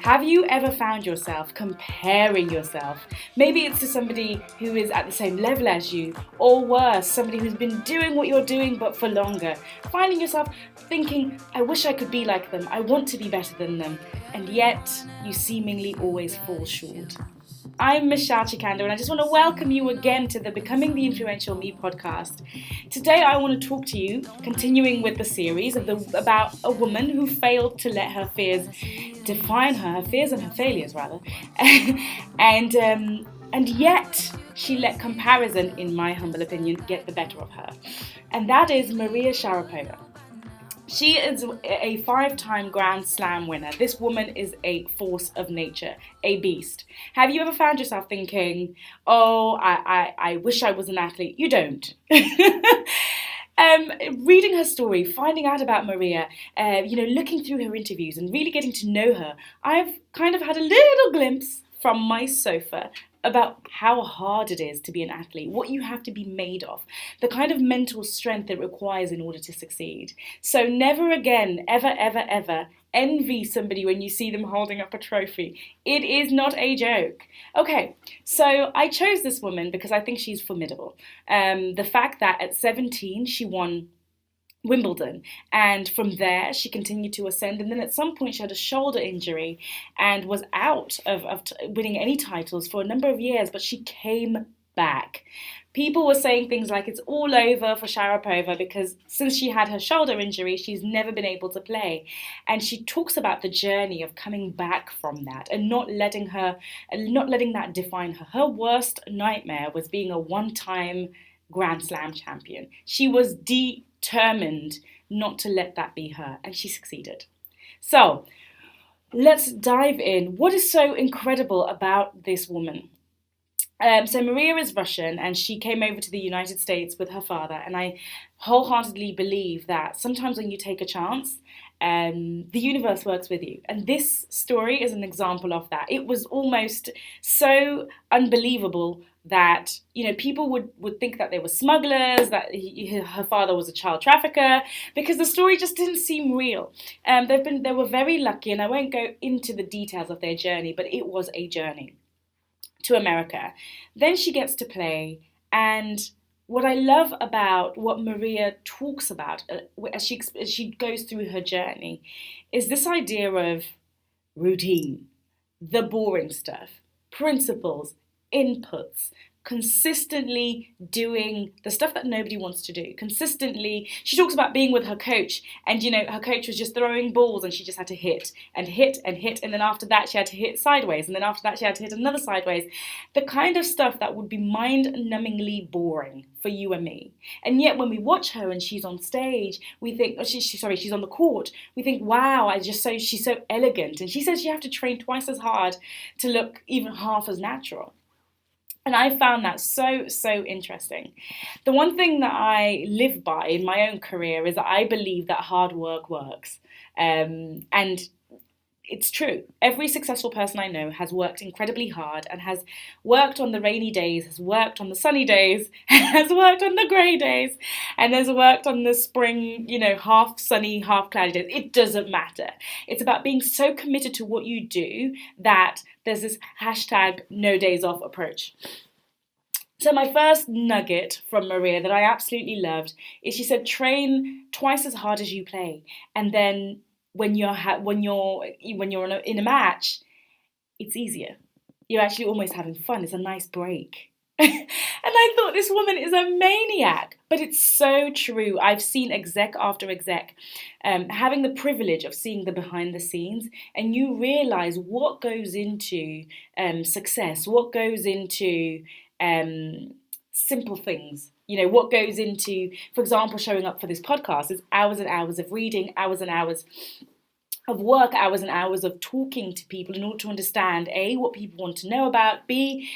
Have you ever found yourself comparing yourself? Maybe it's to somebody who is at the same level as you, or worse, somebody who's been doing what you're doing but for longer. Finding yourself thinking, I wish I could be like them, I want to be better than them, and yet you seemingly always fall short. I'm Maria Sharapova, and I just want to welcome you again to the Becoming the Influential Me podcast. Today I want to talk to you, continuing with the series about a woman who failed to let her fears define her fears and her failures rather, and yet she let comparison, in my humble opinion, get the better of her. And that is Maria Sharapova. She is a 5-time Grand Slam winner. This woman is a force of nature, a beast. Have you ever found yourself thinking, oh, I wish I was an athlete? You don't. Reading her story, finding out about Maria, looking through her interviews and really getting to know her, I've kind of had a little glimpse from my sofa about how hard it is to be an athlete, what you have to be made of, the kind of mental strength it requires in order to succeed. So never again, ever, ever, ever envy somebody when you see them holding up a trophy. It is not a joke. Okay, so I chose this woman because I think she's formidable. The fact that at 17 she won Wimbledon, and from there she continued to ascend, and then at some point she had a shoulder injury and was out of winning any titles for a number of years, but she came back. People were saying things like it's all over for Sharapova because since she had her shoulder injury, she's never been able to play. And she talks about the journey of coming back from that and not letting that define her. Her worst nightmare was being a one-time Grand Slam champion. She was determined not to let that be her, and she succeeded. So let's dive in. What is so incredible about this woman? So Maria is Russian, and she came over to the United States with her father, and I wholeheartedly believe that sometimes when you take a chance, the universe works with you. And this story is an example of that. It was almost so unbelievable that, people would think that they were smugglers, that her father was a child trafficker, because the story just didn't seem real. They were very lucky, and I won't go into the details of their journey, but it was a journey to America. Then she gets to play, and what I love about what Maria talks about as she goes through her journey is this idea of routine, the boring stuff, principles, inputs, consistently doing the stuff that nobody wants to do. Consistently, she talks about being with her coach, and her coach was just throwing balls and she just had to hit and hit and hit, and then after that she had to hit sideways, and then after that she had to hit another sideways. The kind of stuff that would be mind-numbingly boring for you and me. And yet when we watch her and she's on stage, we think, she's on the court, we think, wow, she's so elegant. And she says you have to train twice as hard to look even half as natural. And I found that so, so interesting. The one thing that I live by in my own career is that I believe that hard work works. And it's true. Every successful person I know has worked incredibly hard and has worked on the rainy days, has worked on the sunny days, has worked on the grey days, and has worked on the spring, half sunny, half cloudy days. It doesn't matter. It's about being so committed to what you do that there's this hashtag no days off approach. So my first nugget from Maria that I absolutely loved is she said, train twice as hard as you play, and then when you're in a match, it's easier. You're actually almost having fun. It's a nice break. And I thought this woman is a maniac, but it's so true. I've seen exec after exec, having the privilege of seeing the behind the scenes, and you realize what goes into success, what goes into simple things. What goes into, for example, showing up for this podcast is hours and hours of reading, hours and hours of work, hours and hours of talking to people in order to understand, A, what people want to know about, B,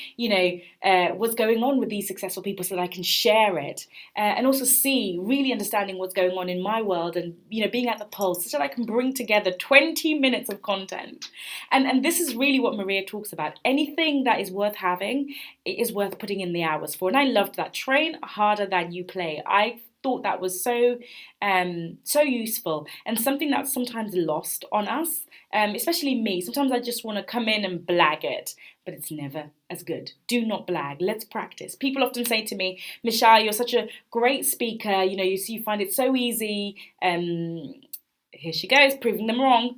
what's going on with these successful people so that I can share it, and also C, really understanding what's going on in my world and, being at the pulse so that I can bring together 20 minutes of content. And this is really what Maria talks about. Anything that is worth having, it is worth putting in the hours for. And I loved that. Train harder than you play. I thought that was so useful, and something that's sometimes lost on us, especially me. Sometimes I just want to come in and blag it, but it's never as good. Do not blag. Let's practice. People often say to me, Michelle, you're such a great speaker. You find it so easy. Here she goes, proving them wrong.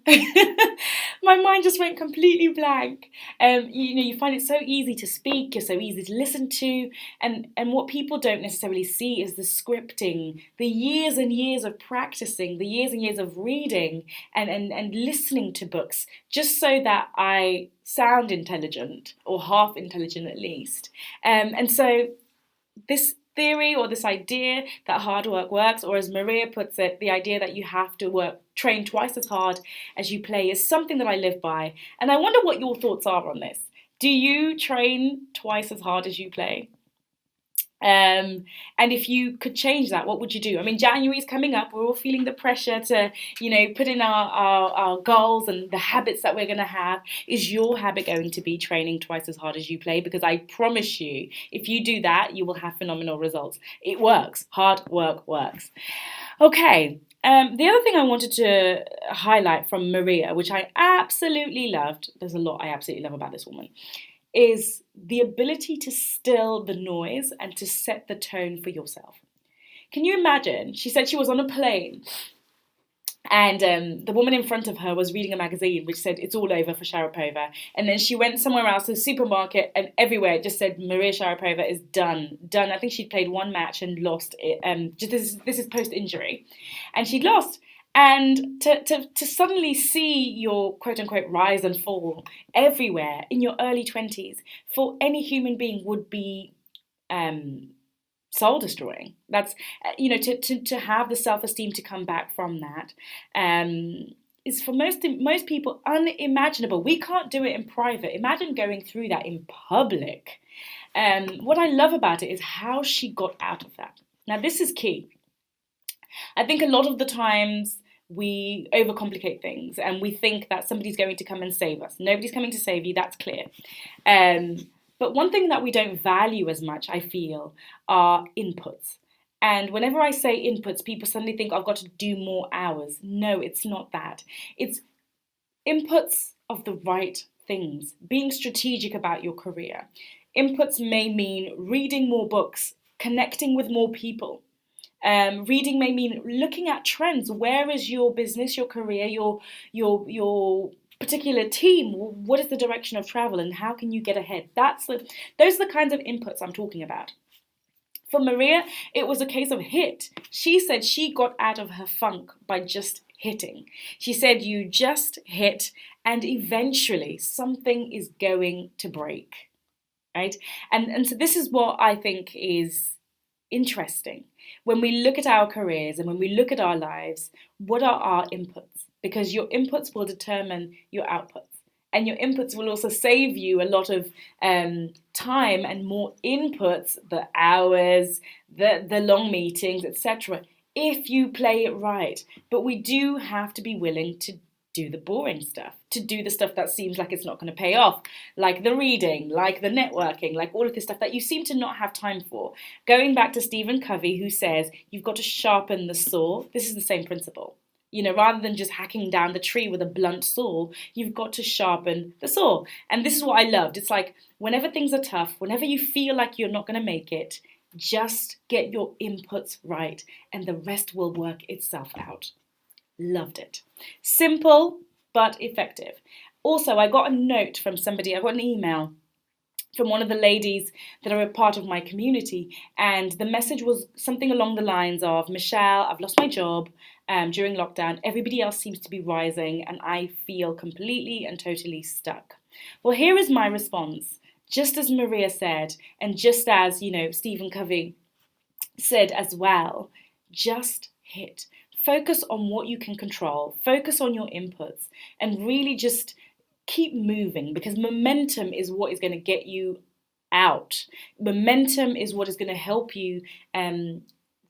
My mind just went completely blank. You find it so easy to speak, you're so easy to listen to, and what people don't necessarily see is the scripting, the years and years of practicing, the years and years of reading and listening to books, just so that I sound intelligent, or half intelligent at least. And so this theory, or this idea that hard work works, or as Maria puts it, the idea that you have to train twice as hard as you play, is something that I live by. And I wonder what your thoughts are on this. Do you train twice as hard as you play? And if you could change that, what would you do? I mean, January is coming up. We're all feeling the pressure to, put in our goals and the habits that we're going to have. Is your habit going to be training twice as hard as you play? Because I promise you, if you do that, you will have phenomenal results. It works. Hard work works. Okay. The other thing I wanted to highlight from Maria, which I absolutely loved, there's a lot I absolutely love about this woman, is the ability to still the noise and to set the tone for yourself. Can you imagine? She said she was on a plane, and the woman in front of her was reading a magazine which said it's all over for Sharapova. And then she went somewhere else, to the supermarket, and everywhere it just said Maria Sharapova is done. I think she'd played one match and lost it. This is post-injury. And she'd lost. And to suddenly see your quote-unquote rise and fall everywhere in your early 20s, for any human being, would be soul-destroying. That's, to have the self-esteem to come back from that is, for most people, unimaginable. We can't do it in private. Imagine going through that in public. What I love about it is how she got out of that. Now, this is key. I think a lot of the times we overcomplicate things and we think that somebody's going to come and save us. Nobody's coming to save you, that's clear. But one thing that we don't value as much, I feel, are inputs. And whenever I say inputs, people suddenly think I've got to do more hours. No, it's not that. It's inputs of the right things, being strategic about your career. Inputs may mean reading more books, connecting with more people. Reading may mean looking at trends. Where is your business, your career, your particular team? What is the direction of travel, and how can you get ahead? Those are the kinds of inputs I'm talking about. For Maria, it was a case of hit. She said she got out of her funk by just hitting. She said you just hit, and eventually something is going to break, right? And so this is what I think is interesting. When we look at our careers and when we look at our lives, what are our inputs? Because your inputs will determine your outputs. And your inputs will also save you a lot of time and more inputs, the hours, the long meetings, etc., if you play it right. But we do have to be willing to do the boring stuff, to do the stuff that seems like it's not going to pay off, like the reading, like the networking, like all of this stuff that you seem to not have time for. Going back to Stephen Covey, who says you've got to sharpen the saw, this is the same principle. Rather than just hacking down the tree with a blunt saw, you've got to sharpen the saw. And this is what I loved. It's like, whenever things are tough, whenever you feel like you're not going to make it, just get your inputs right and the rest will work itself out. Loved it. Simple, but effective. Also, I got a note from somebody, I got an email from one of the ladies that are a part of my community, and the message was something along the lines of, Michelle, I've lost my job during lockdown. Everybody else seems to be rising, and I feel completely and totally stuck. Well, here is my response. Just as Maria said, and just as, Stephen Covey said as well, just hit. Focus on what you can control. Focus on your inputs and really just keep moving, because momentum is what is going to get you out. Momentum is what is going to help you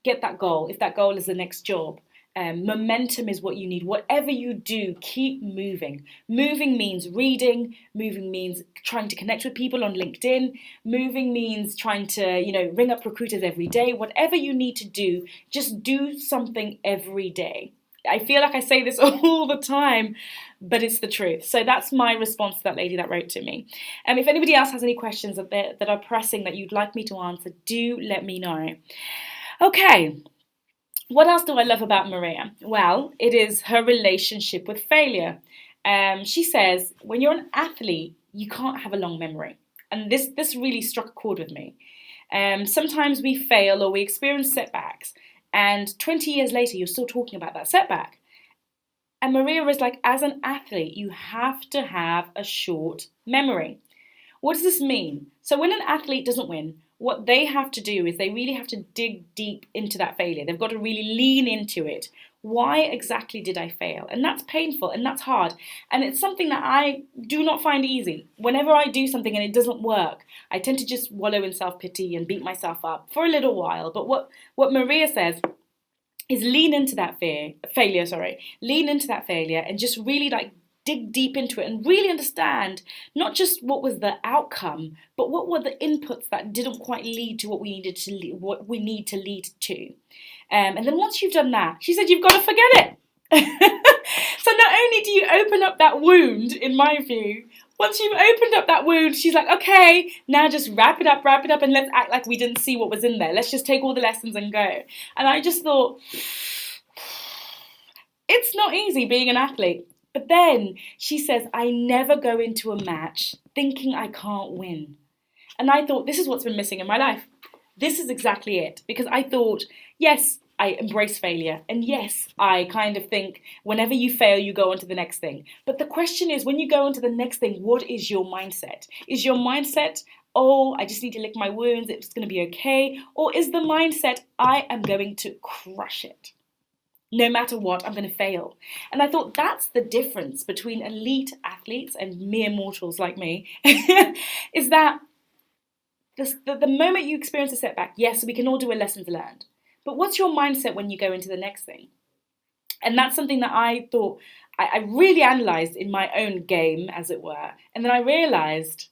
get that goal, if that goal is the next job. Momentum is what you need. Whatever you do, keep moving. Moving means reading. Moving means trying to connect with people on LinkedIn. Moving means trying to, ring up recruiters every day. Whatever you need to do, just do something every day. I feel like I say this all the time, but it's the truth. So that's my response to that lady that wrote to me. If anybody else has any questions that are pressing that you'd like me to answer, do let me know. Okay. What else do I love about Maria? Well, it is her relationship with failure. She says, when you're an athlete, you can't have a long memory. And this really struck a chord with me. Sometimes we fail or we experience setbacks, and 20 years later, you're still talking about that setback. And Maria is like, as an athlete, you have to have a short memory. What does this mean? So when an athlete doesn't win, what they have to do is they really have to dig deep into that failure. They've got to really lean into it. Why exactly did I fail? And that's painful and that's hard. And it's something that I do not find easy. Whenever I do something and it doesn't work, I tend to just wallow in self-pity and beat myself up for a little while. But what Maria says is lean into that failure. Lean into that failure and just really dig deep into it and really understand not just what was the outcome, but what were the inputs that didn't quite lead to what we need to lead to. And then once you've done that, she said, you've got to forget it. So not only do you open up that wound, in my view, once you've opened up that wound, she's like, okay, now just wrap it up, and let's act like we didn't see what was in there. Let's just take all the lessons and go. And I just thought, it's not easy being an athlete. But then she says, I never go into a match thinking I can't win. And I thought, this is what's been missing in my life. This is exactly it. Because I thought, yes, I embrace failure. And yes, I kind of think whenever you fail, you go on to the next thing. But the question is, when you go on to the next thing, what is your mindset? Is your mindset, oh, I just need to lick my wounds, it's going to be okay? Or is the mindset, I am going to crush it? No matter what, I'm going to fail. And I thought that's the difference between elite athletes and mere mortals like me, is that the moment you experience a setback, yes, we can all do a lessons learned. But what's your mindset when you go into the next thing? And that's something that I thought, I really analysed in my own game, as it were. And then I realised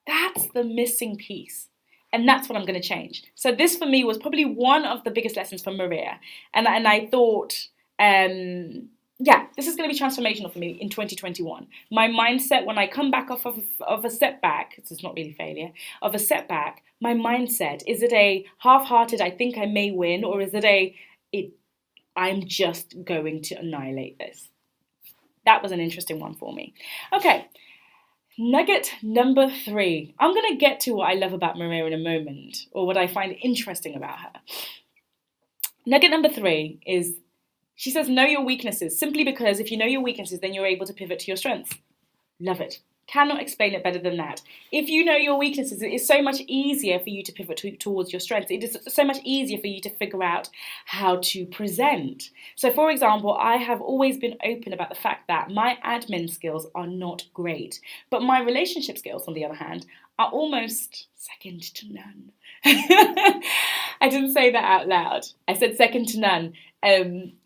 that's the missing piece. And that's what I'm going to change. So this for me was probably one of the biggest lessons from Maria. And I thought, this is going to be transformational for me in 2021. My mindset when I come back off of a setback, it's not really failure, of a setback, my mindset, is it a half-hearted, I think I may win, or is it I'm just going to annihilate this? That was an interesting one for me. Okay. Nugget number 3. I'm going to get to what I love about Maria in a moment, or what I find interesting about her. Nugget number 3 is, she says, know your weaknesses, simply because if you know your weaknesses, then you're able to pivot to your strengths. Love it. Cannot explain it better than that. If you know your weaknesses, it is so much easier for you to pivot towards your strengths. It is so much easier for you to figure out how to present. So, for example, I have always been open about the fact that my admin skills are not great, but my relationship skills, on the other hand, are almost second to none. I didn't say that out loud. I said second to none.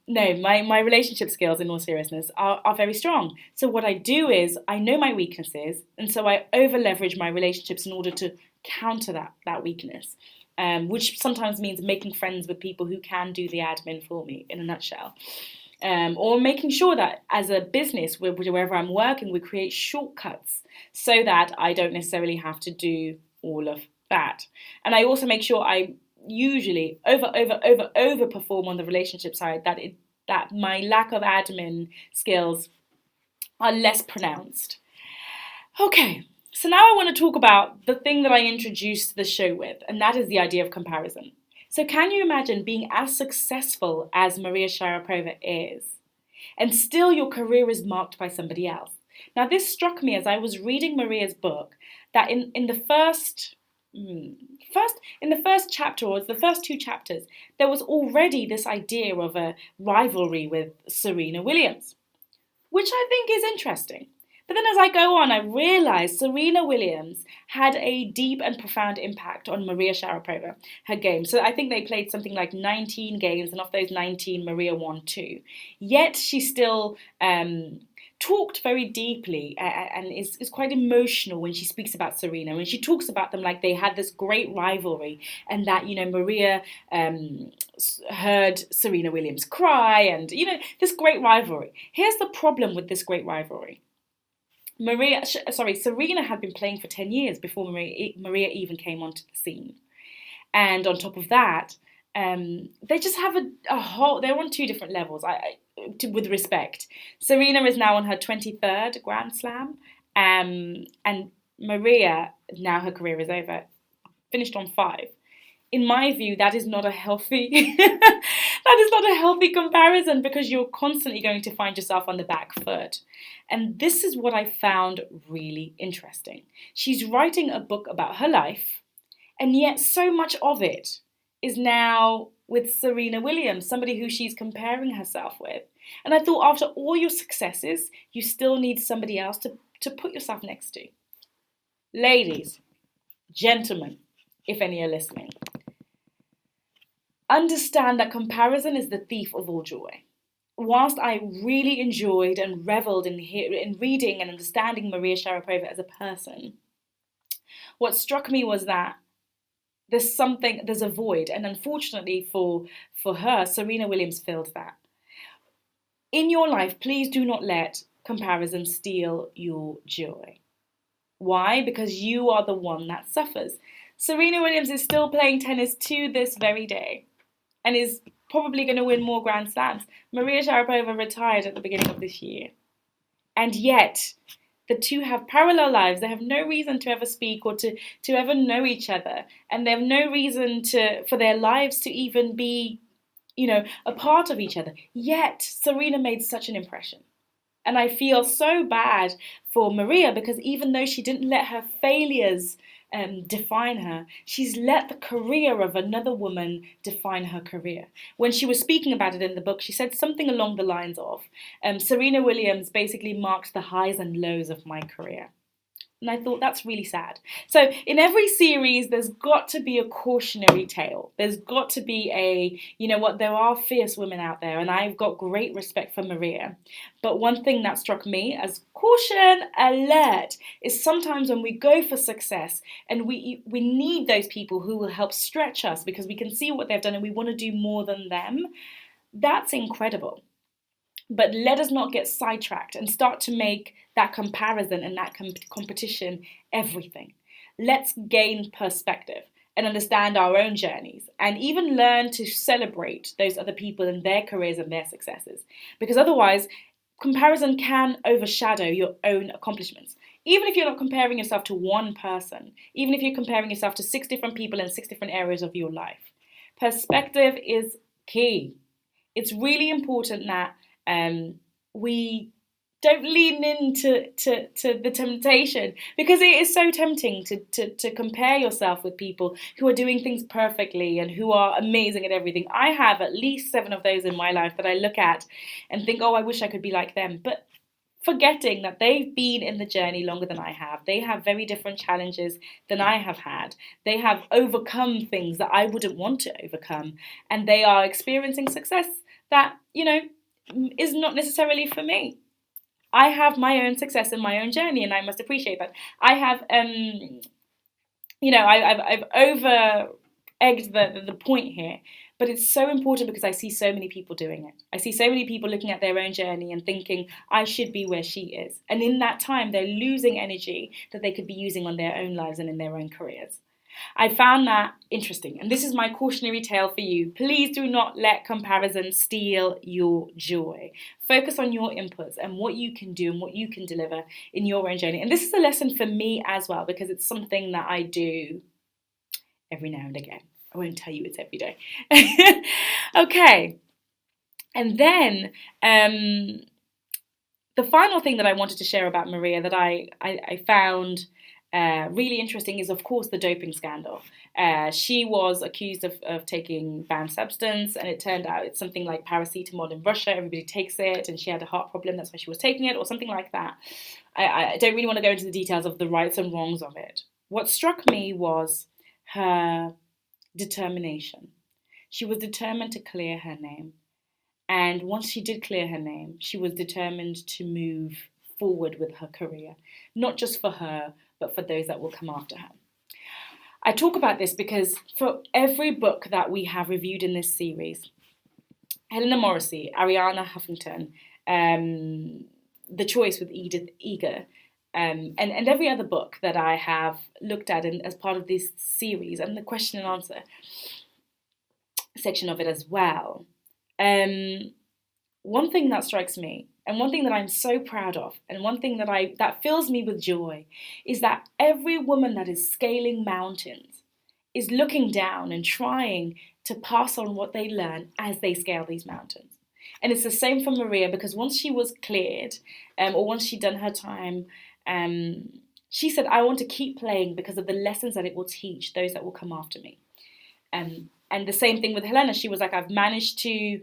No, my relationship skills, in all seriousness, are very strong. So what I do is, I know my weaknesses, and so I over-leverage my relationships in order to counter that weakness, which sometimes means making friends with people who can do the admin for me, in a nutshell. Or making sure that as a business, wherever I'm working, we create shortcuts so that I don't necessarily have to do all of that. And I also make sure I usually overperform on the relationship side, that my lack of admin skills are less pronounced. Okay, so now I want to talk about the thing that I introduced the show with, and that is the idea of comparison. So can you imagine being as successful as Maria Sharapova is, and still your career is marked by somebody else? Now this struck me as I was reading Maria's book, that in the first chapter, or the first 2 chapters, there was already this idea of a rivalry with Serena Williams, which I think is interesting. But then as I go on, I realised Serena Williams had a deep and profound impact on Maria Sharapova, her game. So I think they played something like 19 games, and of those 19, Maria won 2. Yet she still talked very deeply and is quite emotional when she speaks about Serena, when she talks about them like they had this great rivalry, and that, Maria heard Serena Williams cry, and, this great rivalry. Here's the problem with this great rivalry. Serena had been playing for 10 years before Maria even came onto the scene. And on top of that, they just have a whole, they're on 2 different levels, with respect. Serena is now on her 23rd Grand Slam, and Maria, now her career is over, finished on 5. In my view, that is not a healthy that is not a healthy comparison, because you're constantly going to find yourself on the back foot. And this is what I found really interesting. She's writing a book about her life, and yet so much of it is now with Serena Williams, somebody who she's comparing herself with. And I thought, after all your successes, you still need somebody else to put yourself next to. Ladies, gentlemen, if any are listening, understand that comparison is the thief of all joy. Whilst I really enjoyed and reveled in reading and understanding Maria Sharapova as a person, what struck me was that there's a void, and unfortunately for her, Serena Williams filled that. In your life, please do not let comparison steal your joy. Why? Because you are the one that suffers. Serena Williams is still playing tennis to this very day, and is probably going to win more Grand Slams. Maria Sharapova retired at the beginning of this year. And yet, the two have parallel lives. They have no reason to ever speak or to ever know each other. And they have no reason for their lives to even be, a part of each other. Yet, Serena made such an impression. And I feel so bad for Maria, because even though she didn't let her failures define her, she's let the career of another woman define her career. When she was speaking about it in the book, she said something along the lines of, Serena Williams basically marked the highs and lows of my career. And I thought, that's really sad. So in every series, there's got to be a cautionary tale. There's got to be there are fierce women out there, and I've got great respect for Maria. But one thing that struck me as caution alert is sometimes when we go for success and we need those people who will help stretch us, because we can see what they've done and we want to do more than them. That's incredible. But let us not get sidetracked and start to make that comparison and that competition everything. Let's gain perspective and understand our own journeys, and even learn to celebrate those other people and their careers and their successes. Because otherwise, comparison can overshadow your own accomplishments. Even if you're not comparing yourself to one person, even if you're comparing yourself to 6 different people in 6 different areas of your life, perspective is key. It's really important that we don't lean into the temptation, because it is so tempting to compare yourself with people who are doing things perfectly and who are amazing at everything. I have at least 7 of those in my life that I look at and think, oh, I wish I could be like them. But forgetting that they've been in the journey longer than I have. They have very different challenges than I have had. They have overcome things that I wouldn't want to overcome. And they are experiencing success that, is not necessarily for me. I have my own success and my own journey, and I must appreciate that. I have, I've over egged the point here, but it's so important because I see so many people doing it. I see so many people looking at their own journey and thinking, I should be where she is. And in that time, they're losing energy that they could be using on their own lives and in their own careers. I found that interesting, and this is my cautionary tale for you. Please do not let comparison steal your joy. Focus on your inputs and what you can do and what you can deliver in your own journey. And this is a lesson for me as well, because it's something that I do every now and again. I won't tell you it's every day. Okay. And then the final thing that I wanted to share about Maria that I found really interesting is, of course, the doping scandal. She was accused of taking banned substance, and it turned out it's something like paracetamol in Russia. Everybody takes it, and she had a heart problem. That's why she was taking it, or something like that. I don't really want to go into the details of the rights and wrongs of it. What struck me was her determination. She was determined to clear her name. And once she did clear her name, she was determined to move forward with her career, not just for her, but for those that will come after her. I talk about this because for every book that we have reviewed in this series, Helena Morrissey, Ariana Huffington, The Choice with Edith Eger, and every other book that I have looked at as part of this series, and the question and answer section of it as well. One thing that strikes me, and one thing that I'm so proud of, and one thing that fills me with joy, is that every woman that is scaling mountains is looking down and trying to pass on what they learn as they scale these mountains. And it's the same for Maria, because once she was cleared, or once she'd done her time, she said, I want to keep playing because of the lessons that it will teach those that will come after me. And the same thing with Helena. She was like, I've managed to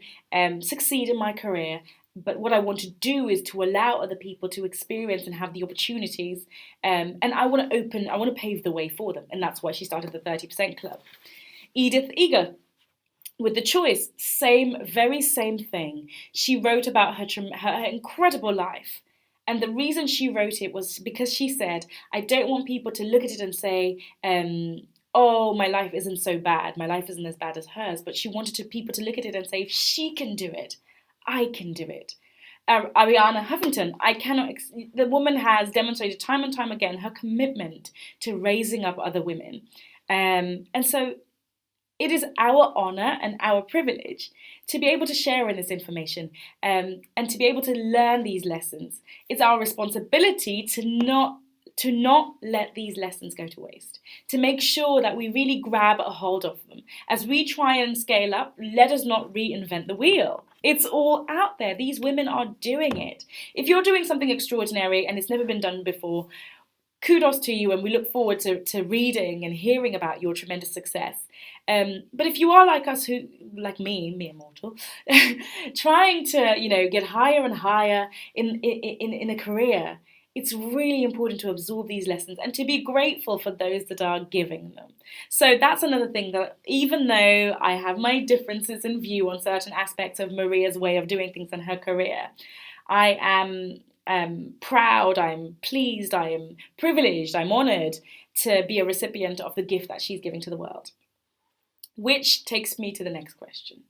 succeed in my career, but what I want to do is to allow other people to experience and have the opportunities. And I want to pave the way for them. And that's why she started the 30% Club. Edith Eger, with The Choice, very same thing. She wrote about her incredible life. And the reason she wrote it was because she said, I don't want people to look at it and say, oh, my life isn't so bad. My life isn't as bad as hers. But she wanted people to look at it and say, if she can do it, I can do it. Ariana Huffington, the woman has demonstrated time and time again her commitment to raising up other women. And so it is our honor and our privilege to be able to share in this information, and to be able to learn these lessons. It's our responsibility to not let these lessons go to waste, to make sure that we really grab a hold of them. As we try and scale up, let us not reinvent the wheel. It's all out there. These women are doing it. If you're doing something extraordinary and it's never been done before, kudos to you, and we look forward to reading and hearing about your tremendous success. But if you are like us, like me, mere mortal, trying to get higher and higher in a career, it's really important to absorb these lessons and to be grateful for those that are giving them. So that's another thing, that even though I have my differences in view on certain aspects of Maria's way of doing things in her career, I am proud, I'm pleased, I am privileged, I'm honoured to be a recipient of the gift that she's giving to the world. Which takes me to the next question.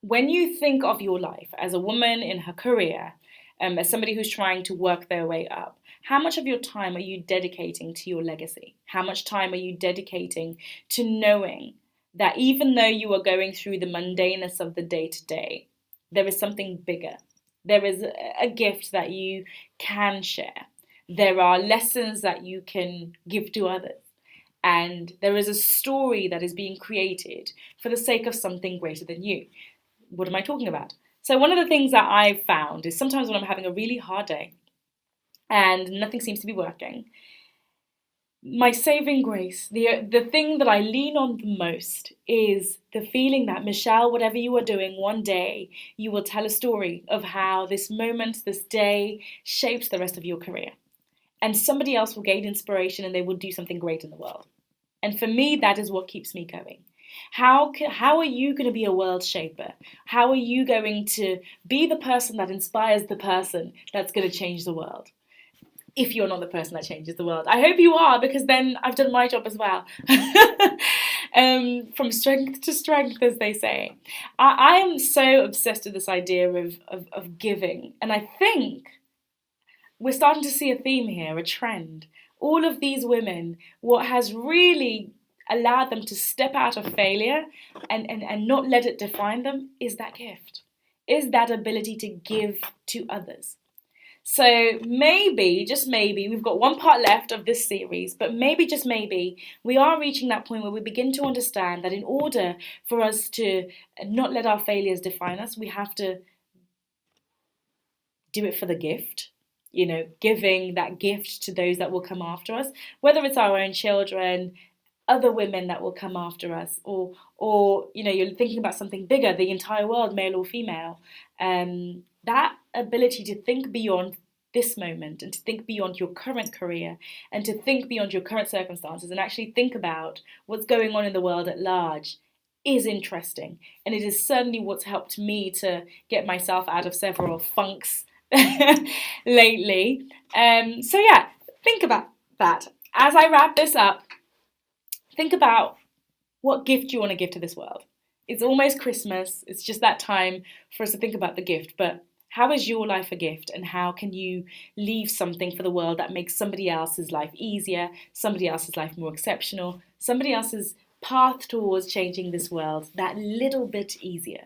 When you think of your life as a woman in her career, as somebody who's trying to work their way up, how much of your time are you dedicating to your legacy? How much time are you dedicating to knowing that even though you are going through the mundaneness of the day-to-day, there is something bigger? There is a gift that you can share. There are lessons that you can give to others. And there is a story that is being created for the sake of something greater than you. What am I talking about? So one of the things that I've found is sometimes when I'm having a really hard day and nothing seems to be working, my saving grace, the thing that I lean on the most is the feeling that, Michelle, whatever you are doing, one day you will tell a story of how this moment, this day, shapes the rest of your career. And somebody else will gain inspiration and they will do something great in the world. And for me, that is what keeps me going. How are you going to be a world shaper? How are you going to be the person that inspires the person that's going to change the world? If you're not the person that changes the world. I hope you are, because then I've done my job as well. From strength to strength, as they say. I am so obsessed with this idea of giving. And I think we're starting to see a theme here, a trend. All of these women, what has really allowed them to step out of failure and not let it define them is that gift, is that ability to give to others. So maybe, just maybe, we've got one part left of this series, but maybe, just maybe, we are reaching that point where we begin to understand that in order for us to not let our failures define us, we have to do it for the gift. giving that gift to those that will come after us, whether it's our own children, other women that will come after us, or you're thinking about something bigger, the entire world, male or female. That ability to think beyond this moment and to think beyond your current career and to think beyond your current circumstances and actually think about what's going on in the world at large is interesting. And it is certainly what's helped me to get myself out of several funks lately. So yeah, think about that. As I wrap this up, think about what gift you want to give to this world. It's almost Christmas. It's just that time for us to think about the gift. But how is your life a gift, and how can you leave something for the world that makes somebody else's life easier, somebody else's life more exceptional, somebody else's path towards changing this world that little bit easier?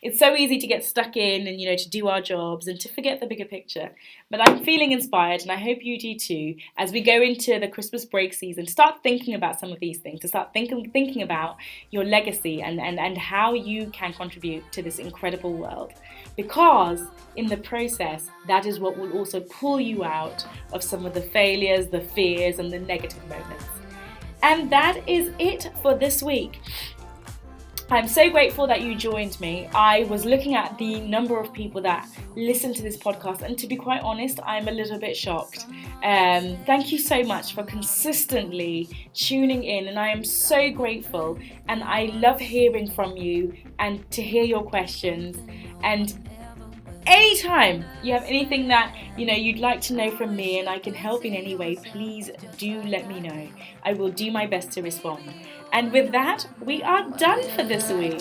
It's so easy to get stuck in and, to do our jobs and to forget the bigger picture. But I'm feeling inspired, and I hope you do too, as we go into the Christmas break season. Start thinking about some of these things, to start thinking about your legacy and how you can contribute to this incredible world. Because in the process, that is what will also pull you out of some of the failures, the fears, and the negative moments. And that is it for this week. I'm so grateful that you joined me. I was looking at the number of people that listen to this podcast, and to be quite honest, I'm a little bit shocked. Thank you so much for consistently tuning in, and I am so grateful, and I love hearing from you and to hear your questions. And anytime you have anything that you'd like to know from me and I can help in any way, please do let me know. I will do my best to respond. And with that, we are done for this week.